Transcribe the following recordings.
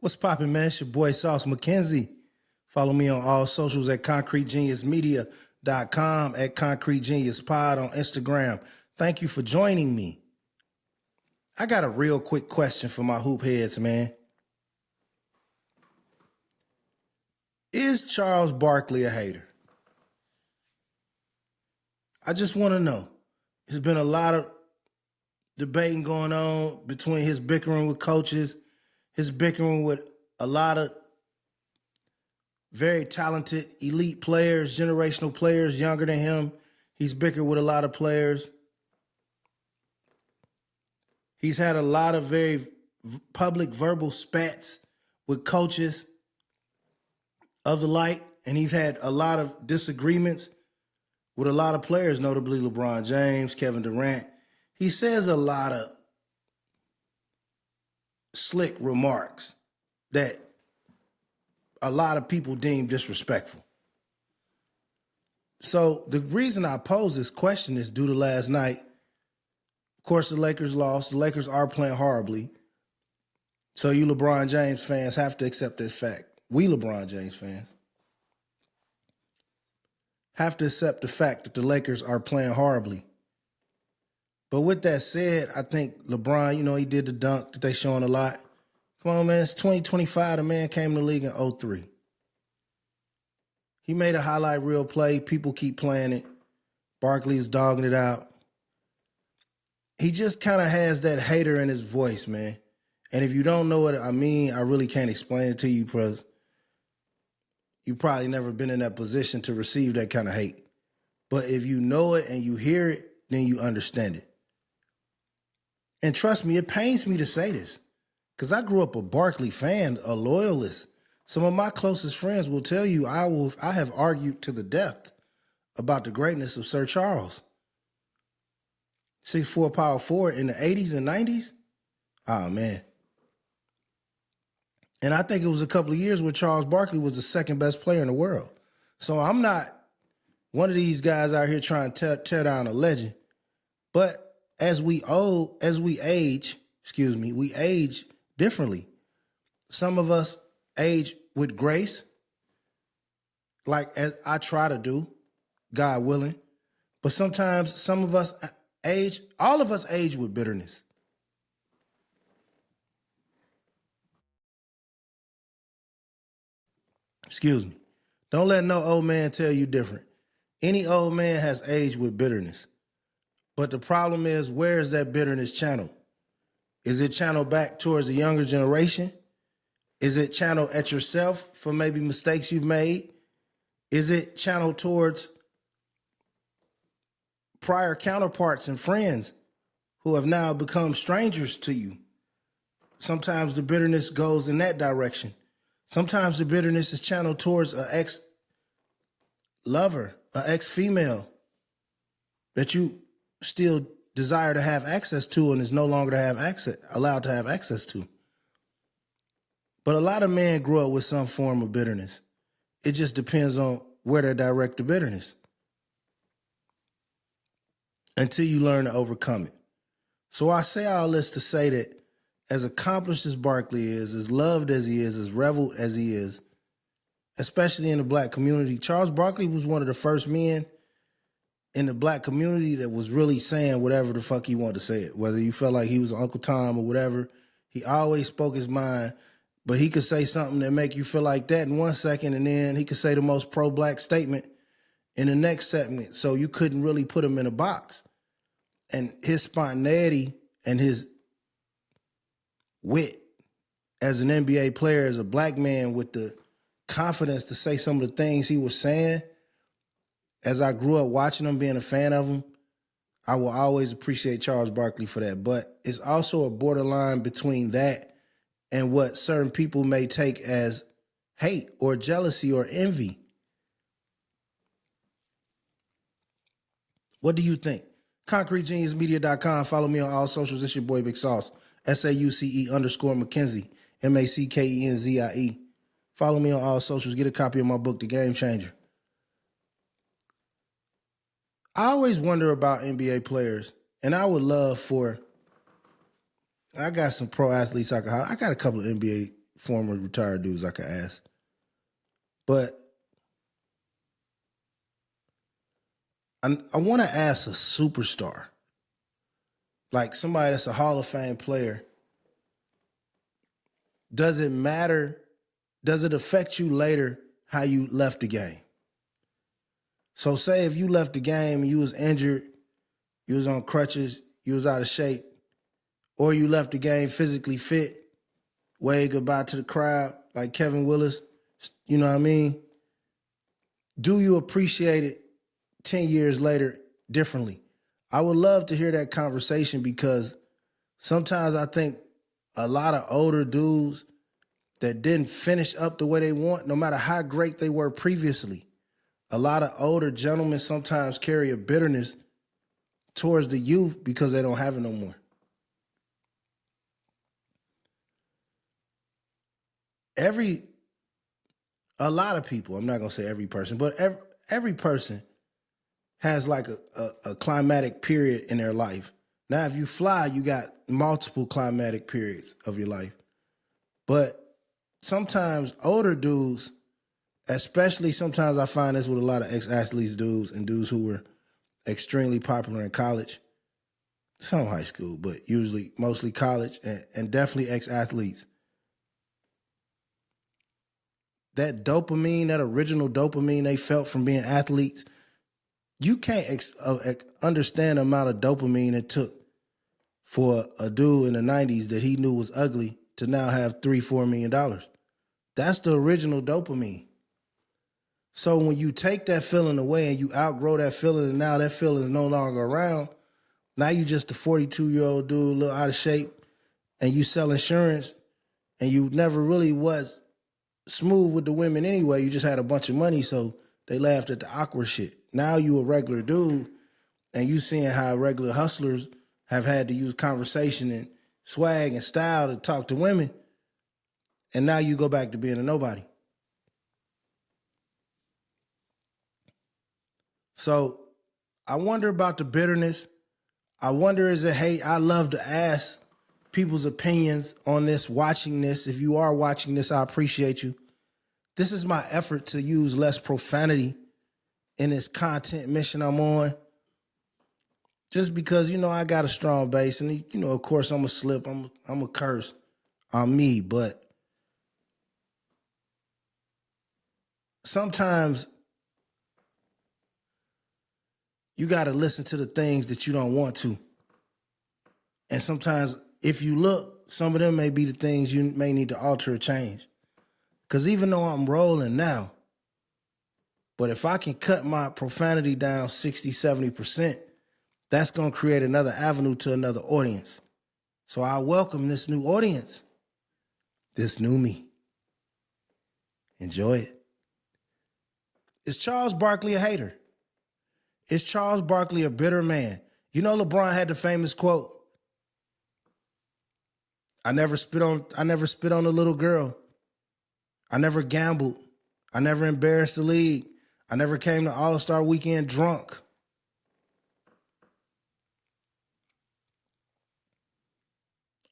What's poppin', man? It's your boy Sauce McKenzie. Follow me on all socials at concretegeniusmedia.com, at Concrete Genius Pod on Instagram. Thank you for joining me. I got a real quick question for my hoop heads, man. Is Charles Barkley a hater? I just want to know. There's been a lot of debating going on between his bickering with coaches, his bickering with a lot of very talented elite players, generational players younger than him. He's bickered with a lot of players. He's had a lot of very public verbal spats with coaches of the like, and he's had a lot of disagreements with a lot of players, notably LeBron James, Kevin Durant. He says a lot of slick remarks that a lot of people deem disrespectful. So the reason I pose this question is due to last night. Of course, the Lakers lost. The Lakers are playing horribly. So you LeBron James fans have to accept this fact. We LeBron James fans have to accept the fact that the Lakers are playing horribly. But with that said, I think LeBron, he did the dunk that they showing a lot. Come on, man, it's 2025. The man came to the league in 2003. He made a highlight reel play. People keep playing it. Barkley is dogging it out. He just kind of has that hater in his voice, man. And if you don't know what I mean, I really can't explain it to you because you probably never been in that position to receive that kind of hate. But if you know it and you hear it, then you understand it. And trust me, it pains me to say this because I grew up a Barkley fan, a loyalist. Some of my closest friends will tell you I have argued to the death about the greatness of Sir Charles. 6'4" power forward in the 80s and 90s. Oh, man. And I think it was a couple of years where Charles Barkley was the second best player in the world. So I'm not one of these guys out here trying to tear down a legend. But as we age differently. Some of us age with grace, like as I try to do, God willing. But sometimes some of us all of us age with bitterness. Excuse me. Don't let no old man tell you different. Any old man has aged with bitterness. But the problem is, where is that bitterness channeled? Is it channeled back towards the younger generation? Is it channeled at yourself for maybe mistakes you've made? Is it channeled towards prior counterparts and friends who have now become strangers to you? Sometimes the bitterness goes in that direction. Sometimes the bitterness is channeled towards an ex-lover, an ex-female that you still desire to have access to and is no longer allowed to have access to. But a lot of men grow up with some form of bitterness. It just depends on where they direct the bitterness until you learn to overcome it. So I say all this to say that as accomplished as Barkley is, as loved as he is, as reveled as he is, especially in the black community, Charles Barkley was one of the first men in the black community that was really saying whatever the fuck he wanted to say it. Whether you felt like he was Uncle Tom or whatever, he always spoke his mind, but he could say something that make you feel like that in 1 second, and then he could say the most pro-black statement in the next segment, so you couldn't really put him in a box. And his spontaneity and his wit as an NBA player, as a black man with the confidence to say some of the things he was saying, as I grew up watching him, being a fan of him, I will always appreciate Charles Barkley for that. But it's also a borderline between that and what certain people may take as hate or jealousy or envy. What do you think? ConcreteGeniusMedia.com. Follow me on all socials. It's your boy Big Sauce. SAUCE_McKenzie. MACKENZIE. Follow me on all socials. Get a copy of my book, The Game Changer. I always wonder about NBA players, and I would love I got some pro athletes I got a couple of NBA former retired dudes I could ask. But I want to ask a superstar, like somebody that's a Hall of Fame player. Does it matter? Does it affect you later how you left the game? So say if you left the game and you was injured, you was on crutches, you was out of shape, or you left the game physically fit, wave goodbye to the crowd like Kevin Willis, you know what I mean? Do you appreciate it 10 years later differently? I would love to hear that conversation because sometimes I think a lot of older dudes that didn't finish up the way they want, no matter how great they were previously, a lot of older gentlemen sometimes carry a bitterness towards the youth because they don't have it no more. A lot of people, I'm not going to say every person, but every person has like a climatic period in their life. Now, if you fly, you got multiple climatic periods of your life. But sometimes older dudes, especially sometimes I find this with a lot of ex-athletes dudes and dudes who were extremely popular in college, some high school, but usually mostly college and definitely ex-athletes. That dopamine, that original dopamine they felt from being athletes, you can't understand the amount of dopamine it took for a dude in the 90s that he knew was ugly to now have $3-4 million. That's the original dopamine. So when you take that feeling away and you outgrow that feeling and now that feeling is no longer around, now you just a 42-year-old dude, a little out of shape, and you sell insurance and you never really was smooth with the women anyway. You just had a bunch of money, so they laughed at the awkward shit. Now you a regular dude and you seeing how regular hustlers have had to use conversation and swag and style to talk to women. And now you go back to being a nobody. So I wonder about the bitterness. I wonder, is it hate? I love to ask people's opinions on this, watching this. If you are watching this, I appreciate you. This is my effort to use less profanity in this content mission I'm on. Just because, I got a strong base and, of course I'm a slip, I'm a curse. I'm me, but sometimes you got to listen to the things that you don't want to. And sometimes if you look, some of them may be the things you may need to alter or change. Because even though I'm rolling now, but if I can cut my profanity down 60, 70%, that's going to create another avenue to another audience. So I welcome this new audience, this new me. Enjoy it. Is Charles Barkley a hater? Is Charles Barkley a bitter man? You know LeBron had the famous quote, I never spit on a little girl. I never gambled. I never embarrassed the league. I never came to All-Star Weekend drunk.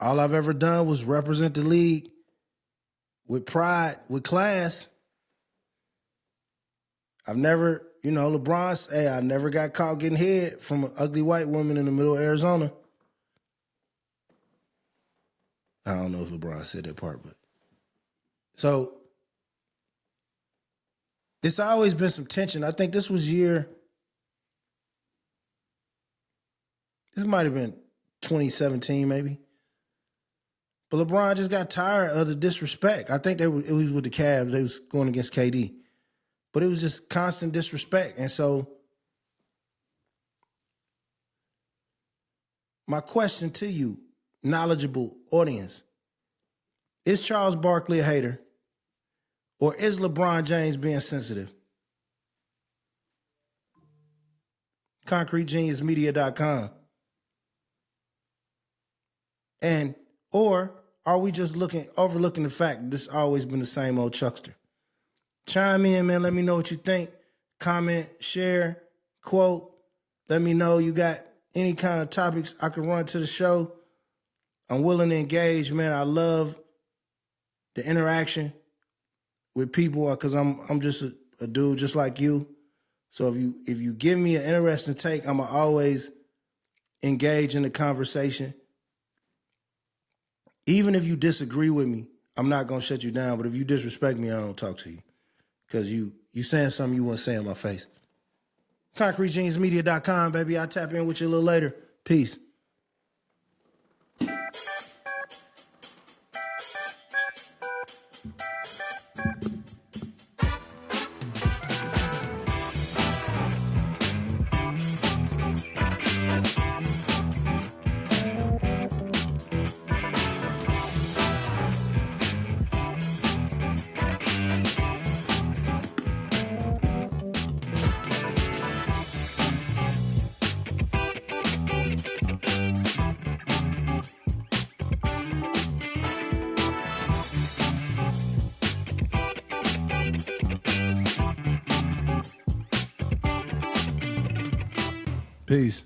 All I've ever done was represent the league with pride, with class. I've never, LeBron, hey, I never got caught getting head from an ugly white woman in the middle of Arizona. I don't know if LeBron said that part, but. So, it's always been some tension. I think this might have been 2017 maybe. But LeBron just got tired of the disrespect. I think it was with the Cavs. They was going against KD. But it was just constant disrespect. And so my question to you, knowledgeable audience, is Charles Barkley a hater? Or is LeBron James being sensitive? ConcreteGeniusMedia.com. Or are we just overlooking the fact that this has always been the same old chuckster? Chime in, man. Let me know what you think. Comment, share, quote. Let me know you got any kind of topics I can run to the show. I'm willing to engage, man. I love the interaction with people, because I'm just a dude just like you. So if you give me an interesting take, I'ma always engage in the conversation. Even if you disagree with me, I'm not gonna shut you down. But if you disrespect me, I don't talk to you. Because you saying something you wouldn't say in my face. ConcreteJeansMedia.com, baby. I'll tap in with you a little later. Peace. Peace.